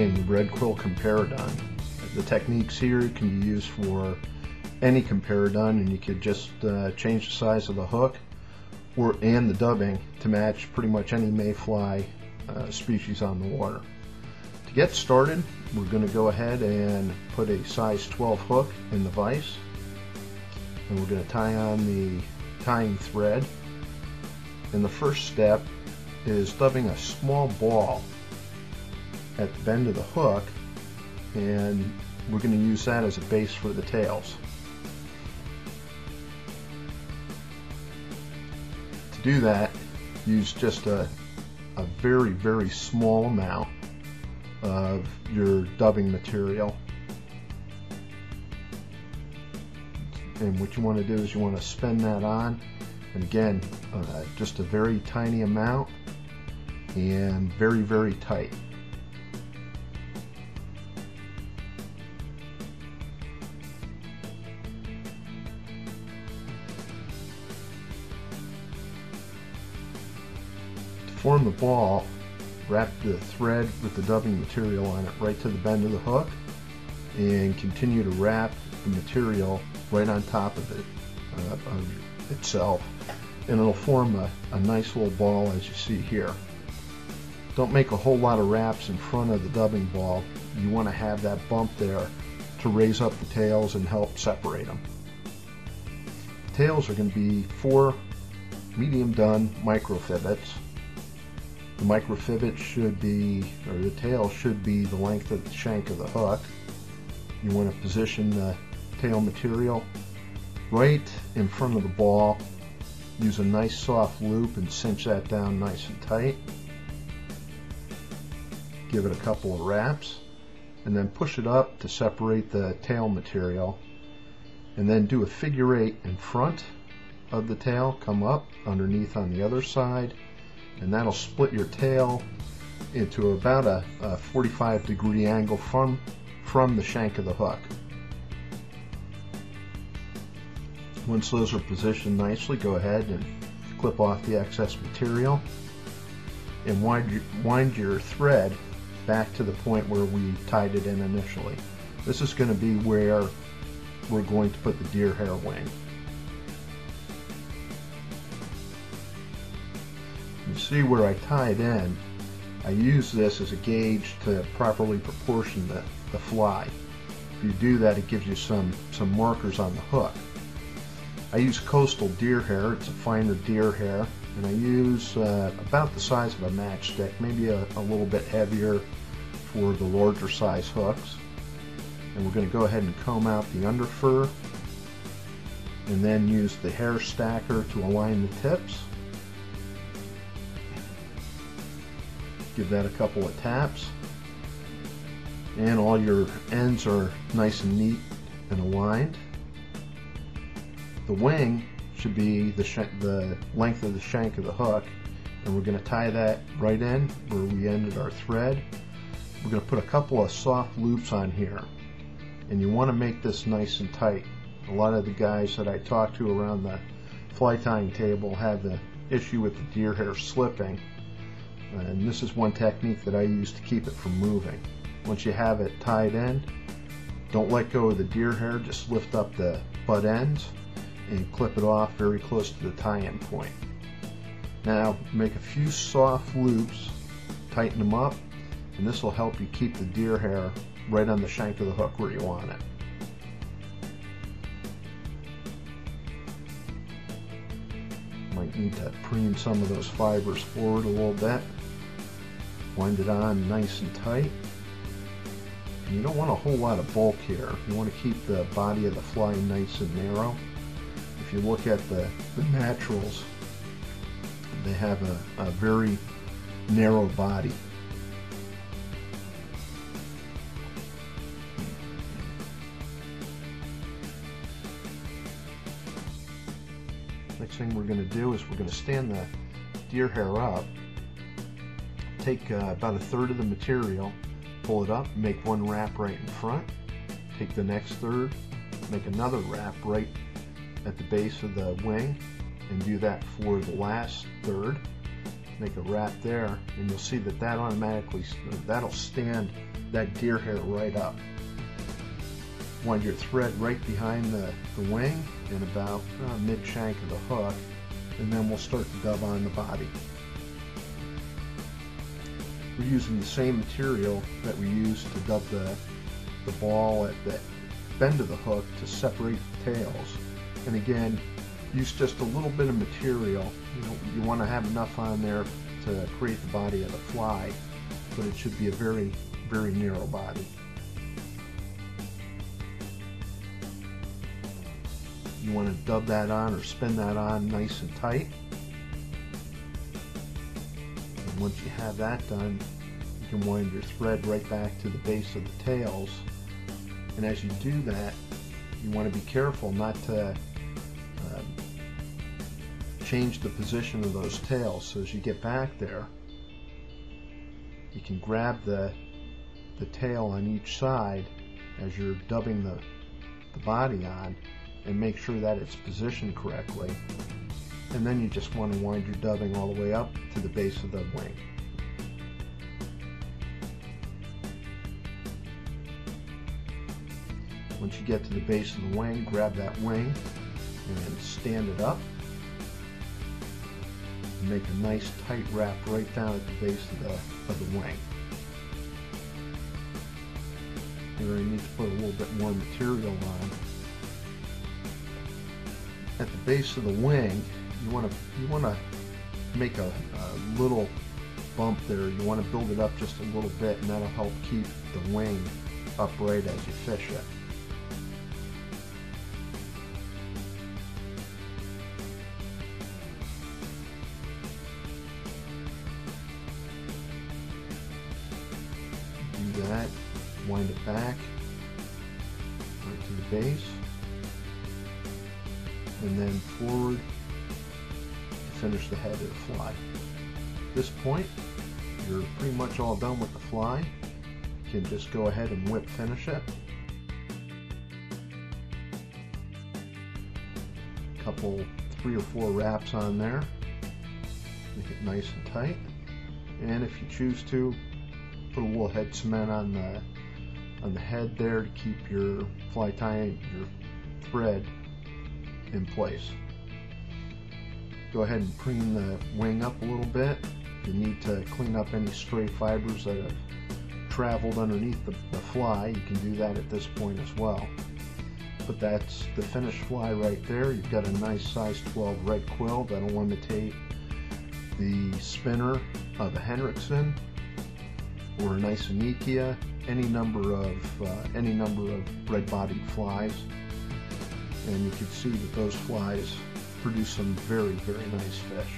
playing the Red Quill Comparadun. The techniques here can be used for any comparadun, and you could just change the size of the hook and the dubbing to match pretty much any mayfly species on the water. To get started, we're going to go ahead and put a size 12 hook in the vise, and we're going to tie on the tying thread. And the first step is dubbing a small ball at the bend of the hook, and we're going to use that as a base for the tails. To do that, use just a very, very small amount of your dubbing material. And what you want to do is you want to spin that on, and again, just a very tiny amount and very, very tight. To form the ball, wrap the thread with the dubbing material on it right to the bend of the hook, and continue to wrap the material right on top of it itself, and it'll form a nice little ball as you see here. Don't make a whole lot of wraps in front of the dubbing ball. You want to have that bump there to raise up the tails and help separate them. The tails are going to be 4 medium done microfivets. The microfivets should be, or the tail should be, the length of the shank of the hook. You want to position the tail material right in front of the ball. Use a nice soft loop and cinch that down nice and tight. Give it a couple of wraps, and then push it up to separate the tail material, and then do a figure 8 in front of the tail, come up underneath on the other side, and that'll split your tail into about a 45-degree angle from the shank of the hook. Once those are positioned nicely, go ahead and clip off the excess material and wind your thread back to the point where we tied it in initially. This is going to be where we're going to put the deer hair wing. You see where I tied in, I use this as a gauge to properly proportion the fly. If you do that, it gives you some markers on the hook. I use coastal deer hair. It's a finer deer hair, and I use about the size of a matchstick, maybe a little bit heavier for the larger size hooks. And we're going to go ahead and comb out the under fur, and then use the hair stacker to align the tips. Give that a couple of taps, and all your ends are nice and neat and aligned. The wing should be the length of the shank of the hook, and we're going to tie that right in where we ended our thread. We're going to put a couple of soft loops on here, and you want to make this nice and tight. A lot of the guys that I talk to around the fly tying table have the issue with the deer hair slipping, and this is one technique that I use to keep it from moving. Once you have it tied in, don't let go of the deer hair, just lift up the butt ends and clip it off very close to the tie-in point. Now make a few soft loops, tighten them up, and this will help you keep the deer hair right on the shank of the hook where you want it. Might need to preen some of those fibers forward a little bit. Wind it on nice and tight. And you don't want a whole lot of bulk here. You want to keep the body of the fly nice and narrow. If you look at the naturals, they have a very narrow body. Next thing we're going to do is we're going to stand the deer hair up, take about 1/3 of the material, pull it up, make one wrap right in front, take the next third, make another wrap right at the base of the wing, and do that for the last third. Make a wrap there, and you'll see that that'll stand that deer hair right up. Wind your thread right behind the wing and about mid-shank of the hook, and then we'll start to dub on the body. We're using the same material that we used to dub the ball at the bend of the hook to separate the tails. And again, use just a little bit of material. You want to have enough on there to create the body of the fly, but it should be a very, very narrow body. You want to dub that on or spin that on nice and tight. And once you have that done, you can wind your thread right back to the base of the tails. And as you do that, you want to be careful not to change the position of those tails. So as you get back there, you can grab the tail on each side as you're dubbing the body on, and make sure that it's positioned correctly. And then you just want to wind your dubbing all the way up to the base of the wing. Once you get to the base of the wing, grab that wing and stand it up. And make a nice tight wrap right down at the base of the wing. Here I need to put a little bit more material on. At the base of the wing, you want to make a little bump there. You want to build it up just a little bit, and that'll help keep the wing upright as you fish it. Do that, wind it back right to the base, and then forward to finish the head of the fly. At this point, you're pretty much all done with the fly. You can just go ahead and whip finish it. Couple 3 or 4 wraps on there. Make it nice and tight. And if you choose to, put a little head cement on the head there to keep your fly tie, your thread in place. Go ahead and preen the wing up a little bit. If you need to clean up any stray fibers that have traveled underneath the fly, you can do that at this point as well. But that's the finished fly right there. You've got a nice size 12 red quill that'll imitate the spinner of a Hendrickson or an Isonychia, any number of red-bodied flies. And you can see that those flies produce some very, very nice fish.